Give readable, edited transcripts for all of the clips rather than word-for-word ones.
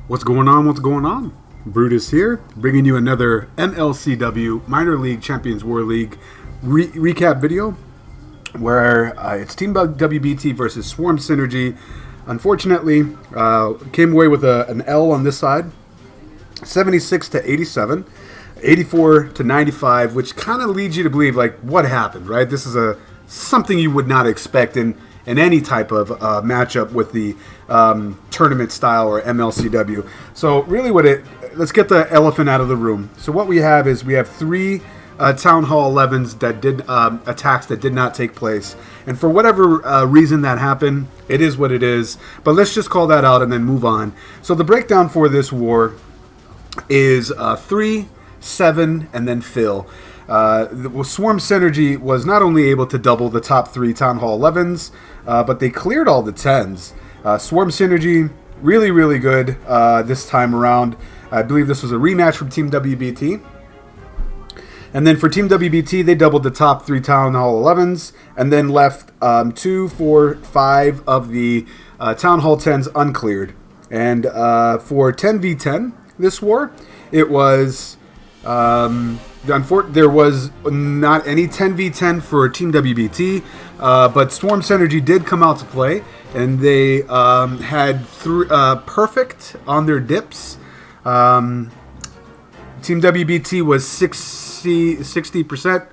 What's going on? What's going on? Brutus here, bringing you another MLCW Minor League Champions War League recap video, where it's Team WBT versus Swarm Synergy. Unfortunately, came away with an L on this side, 76 to 87, 84 to 95, which kind of leads you to believe, like, what happened, right? This is something you would not expect in any type of matchup with the tournament style or MLCW. So really let's get the elephant out of the room. So what we have is we have three Town Hall 11s that did attacks that did not take place. And for whatever reason that happened, it is what it is. But let's just call that out and then move on. So the breakdown for this war is 3, 7, and then fill. Swarm Synergy was not only able to double the top three Town Hall 11s, but they cleared all the 10s. Swarm Synergy, really, really good this time around. I believe this was a rematch from Team WBT. And then for Team WBT, they doubled the top three Town Hall 11s and then left 2, 4, 5 of the Town Hall 10s uncleared. And for 10v10 this war, it was... there was not any 10v10 for Team WBT, but Swarm Synergy did come out to play, and they had perfect on their dips. Team WBT was 60%,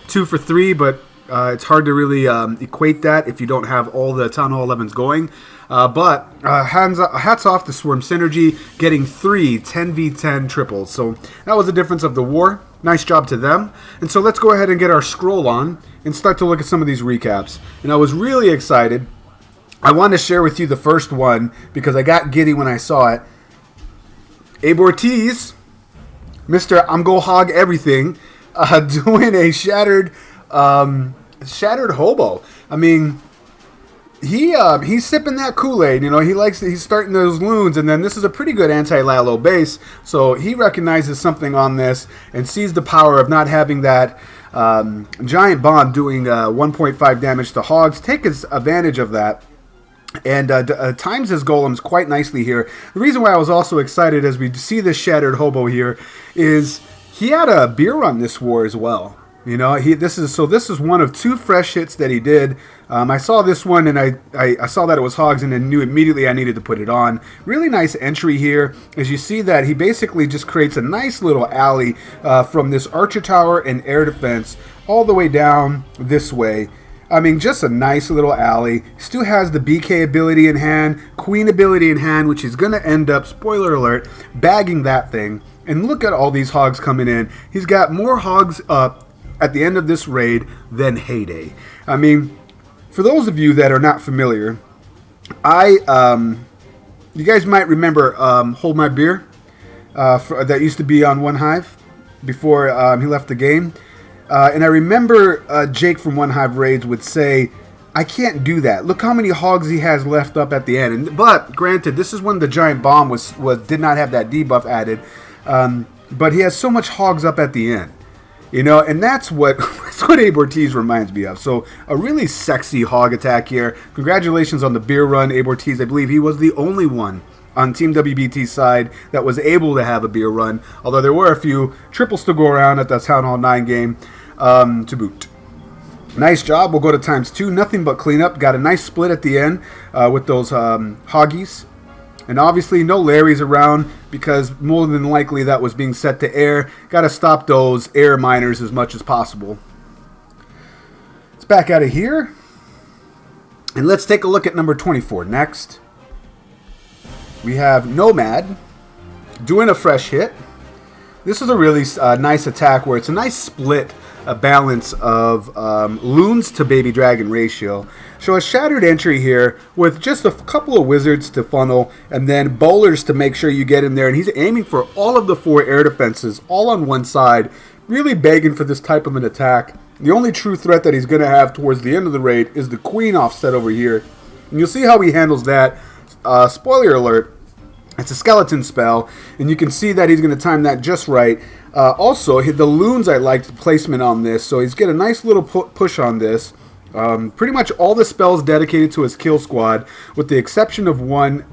2 for 3, but it's hard to really equate that if you don't have all the Town Hall 11s going. But hats off to Swarm Synergy getting 3 10v10 triples. So that was the difference of the war. Nice job to them. And so let's go ahead and get our scroll on and start to look at some of these recaps. And I was really excited. I want to share with you the first one because I got giddy when I saw it. Abe Ortiz, Mr. I'm Go Hog Everything, doing a shattered hobo. I mean, he's sipping that Kool-Aid, you know. He's starting those loons, and then this is a pretty good anti-Lalo base, so he recognizes something on this and sees the power of not having that giant bomb doing 1.5 damage to hogs. Takes advantage of that and times his golems quite nicely here. The reason why I was also excited as we see this shattered hobo here is he had a beer run this war as well. You know, this is one of 2 fresh hits that he did. I saw this one and I saw that it was hogs and then knew immediately I needed to put it on. Really nice entry here. As you see that he basically just creates a nice little alley from this archer tower and air defense all the way down this way. I mean, just a nice little alley. Still has the BK ability in hand, Queen ability in hand, which is going to end up, spoiler alert, bagging that thing. And look at all these hogs coming in. He's got more hogs up at the end of this raid than Heyday. I mean, for those of you that are not familiar, you guys might remember Hold My Beer that used to be on One Hive before he left the game. And I remember Jake from One Hive Raids would say, I can't do that. Look how many hogs he has left up at the end. But granted, this is when the giant bomb did not have that debuff added. But he has so much hogs up at the end. You know, and that's what Abe Ortiz reminds me of. So a really sexy hog attack here. Congratulations on the beer run, Abe Ortiz. I believe he was the only one on Team WBT's side that was able to have a beer run. Although there were a few triples to go around at that Town Hall 9 game to boot. Nice job. We'll go to ×2. Nothing but cleanup. Got a nice split at the end with those hoggies. And obviously no Larrys around because more than likely that was being set to air. Got to stop those air miners as much as possible. Let's back out of here. And let's take a look at number 24 next. We have Nomad doing a fresh hit. This is a really nice attack where it's a nice split, a balance of loons to baby dragon ratio. So a shattered entry here with just a couple of wizards to funnel and then bowlers to make sure you get in there. And he's aiming for all of the 4 air defenses all on one side, really begging for this type of an attack. The only true threat that he's going to have towards the end of the raid is the queen offset over here. And you'll see how he handles that. Spoiler alert. It's a skeleton spell, and you can see that he's going to time that just right. Also, the loons, I liked the placement on this, so he's got a nice little push on this. Pretty much all the spells dedicated to his kill squad, with the exception of one,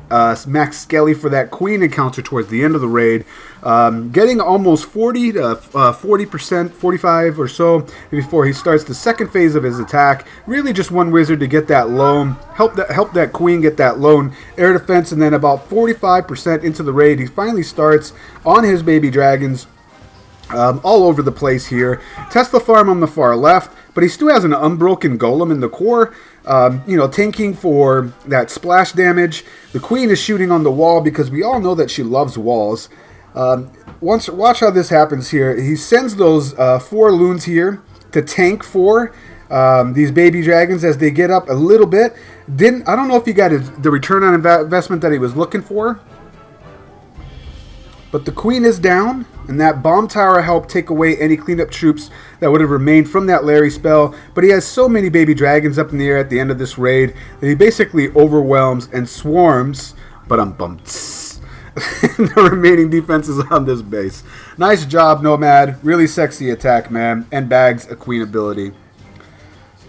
Max Skelly for that queen encounter towards the end of the raid. Getting almost 40 to 40%, 45 or so before he starts the second phase of his attack. Really just one wizard to get that lone, help that queen get that lone air defense, and then about 45% into the raid, he finally starts on his baby dragons. All over the place here. Tesla farm on the far left, but he still has an unbroken golem in the core, tanking for that splash damage. The queen is shooting on the wall because we all know that she loves walls. Watch how this happens here. He sends those 4 loons here to tank for these baby dragons as they get up a little bit. I don't know if he got the return on investment that he was looking for. But the queen is down, and that bomb tower helped take away any cleanup troops that would have remained from that Larry spell. But he has so many baby dragons up in the air at the end of this raid that he basically overwhelms and swarms, but the remaining defenses on this base. Nice job, Nomad. Really sexy attack, man, and bags a queen ability.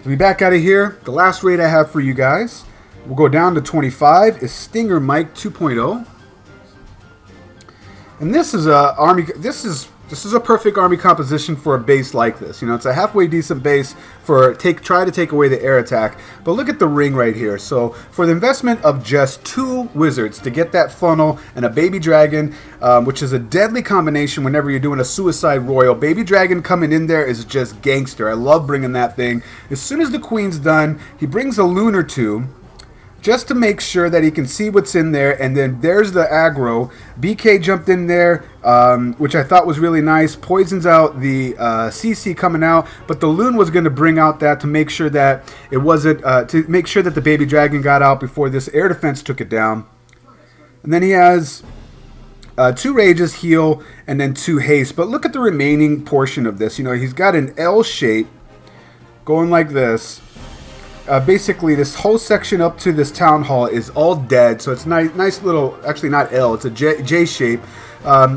To be back out of here, the last raid I have for you guys, we'll go down to 25, is Stinger Mike 2.0. And this is a army. This is a perfect army composition for a base like this. It's a halfway decent base for try to take away the air attack. But look at the ring right here. So for the investment of just 2 wizards to get that funnel and a baby dragon, which is a deadly combination whenever you're doing a suicide royal. Baby dragon coming in there is just gangster. I love bringing that thing. As soon as the queen's done, he brings a loon or 2. Just to make sure that he can see what's in there, and then there's the aggro. BK jumped in there, which I thought was really nice. Poisons out the CC coming out, but the loon was going to bring out that to make sure that it wasn't to make sure that the baby dragon got out before this air defense took it down. And then he has 2 rages, heal, and then 2 haste. But look at the remaining portion of this. He's got an L shape going like this. Basically, this whole section up to this town hall is all dead, so it's nice little, actually not L, it's a J shape,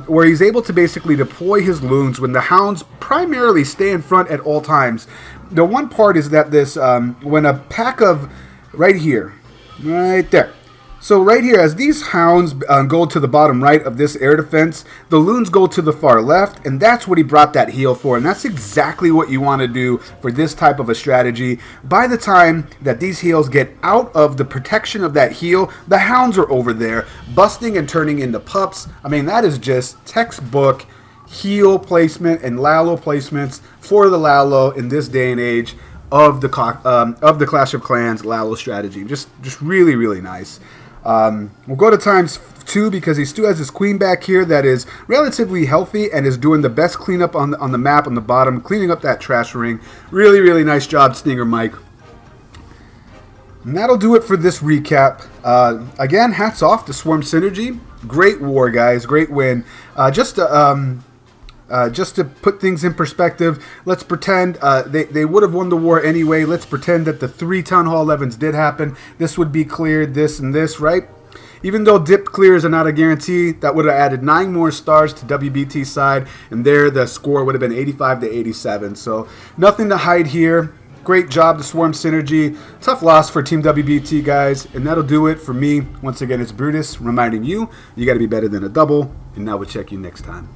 where he's able to basically deploy his loons when the hounds primarily stay in front at all times. The one part is that this, when a pack of, right here, right there, so right here, as these hounds go to the bottom right of this air defense, the loons go to the far left, and that's what he brought that heal for, and that's exactly what you want to do for this type of a strategy. By the time that these heals get out of the protection of that heal, the hounds are over there, busting and turning into pups. I mean, that is just textbook heal placement and Lalo placements for the Lalo in this day and age of the Clash of Clans Lalo strategy. Just really, really nice. We'll go to times 2 because he still has his queen back here that is relatively healthy and is doing the best cleanup on the map on the bottom, cleaning up that trash ring. Really, really nice job, Stinger Mike. And that'll do it for this recap. Again, hats off to Swarm Synergy. Great war, guys. Great win. Just to put things in perspective, let's pretend they would have won the war anyway. Let's pretend that the 3 Town Hall 11s did happen. This would be cleared, this and this, right? Even though dip clears are not a guarantee, that would have added 9 more stars to WBT's side, and there the score would have been 85 to 87. So nothing to hide here. Great job to Swarm Synergy. Tough loss for Team WBT, guys, and that'll do it for me. Once again, it's Brutus reminding you, you got to be better than a double, and now we'll check you next time.